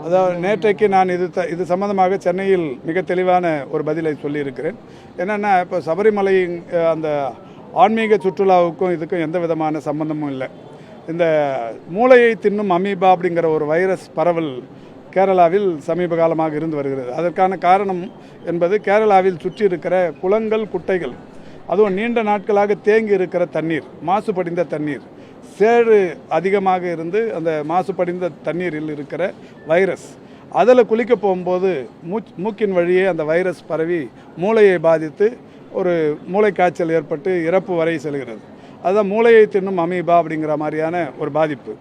அதாவது நேற்றைக்கு நான் இது சம்பந்தமாக சென்னையில் மிக தெளிவான ஒரு பதிலை சொல்லியிருக்கிறேன். என்னென்னா, இப்போ சபரிமலை அந்த ஆன்மீக சுற்றுலாவுக்கும் இதுக்கும் எந்த விதமான சம்பந்தமும் இல்லை. இந்த மூளையை தின்னும் அமீபா அப்படிங்கிற ஒரு வைரஸ் பரவல் கேரளாவில் சமீப காலமாக இருந்து வருகிறது. அதற்கான காரணம் என்பது கேரளாவில் சுற்றி இருக்கிற குளங்கள், குட்டைகள், அதுவும் நீண்ட நாட்களாக தேங்கி இருக்கிற தண்ணீர், மாசுபடிந்த தண்ணீர், சேறு அதிகமாக இருந்து அந்த மாசுபடிந்த தண்ணீரில் இருக்கிற வைரஸ், அதில் குளிக்க போகும்போது மூக்கின் வழியே அந்த வைரஸ் பரவி மூளையை பாதித்து ஒரு மூளைக்காய்ச்சல் ஏற்பட்டு இறப்பு வரை செல்கிறது. அதுதான் மூளையை தின்னும் அமீபா அப்படிங்கிற மாதிரியான ஒரு பாதிப்பு.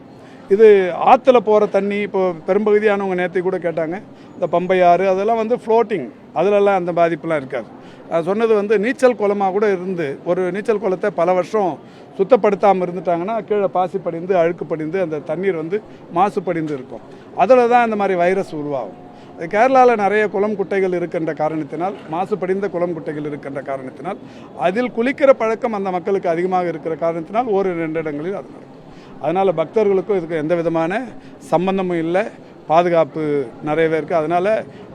இது ஆற்றுல போகிற தண்ணி, இப்போ பெரும்பகுதியானவங்க நேற்று கூட கேட்டாங்க, இந்த பம்பை ஆறு அதெல்லாம் வந்து ஃப்ளோட்டிங், அதிலெல்லாம் அந்த பாதிப்புலாம் இருக்காது. அது சொன்னது நீச்சல் குளமாக கூட இருந்து ஒரு நீச்சல் குளத்தை பல வருஷம் சுத்தப்படுத்தாமல் இருந்துட்டாங்கன்னா கீழே பாசி படிந்து, அழுக்கு படிந்து, அந்த தண்ணீர் மாசுபடிந்து இருக்கும். அதில் தான் இந்த மாதிரி வைரஸ் உருவாகும். கேரளாவில் நிறைய குளம் குட்டைகள் இருக்கின்ற காரணத்தினால், மாசுபடிந்த குளம் குட்டைகள் இருக்கின்ற காரணத்தினால், அதில் குளிக்கிற பழக்கம் அந்த மக்களுக்கு அதிகமாக இருக்கிற காரணத்தினால் 1-2 இடங்களில் அது நடக்கும். அதனால் பக்தர்களுக்கும் இதுக்கு எந்த விதமான சம்பந்தமும் இல்லை. பாதுகாப்பு நிறையவே இருக்குது. அதனால்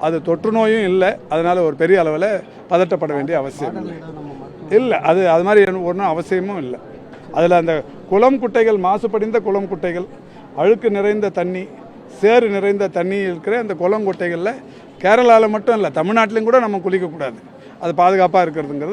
அது தொற்று நோயும் இல்லை. அதனால் ஒரு பெரிய அளவில் பதட்டப்பட வேண்டிய அவசியம் இல்லை. அது மாதிரி ஒன்றும் அவசியமும் இல்லை. அதில் அந்த குளம் குட்டைகள், மாசுபடிந்த குளம் குட்டைகள், அழுக்கு நிறைந்த தண்ணி, சேறு நிறைந்த தண்ணி இருக்கிற அந்த குளம் குட்டைகளில் கேரளாவில் மட்டும் இல்லை, தமிழ்நாட்டிலையும் கூட நம்ம குளிக்கக்கூடாது. அது பாதுகாப்பாக இருக்கிறதுங்கிறது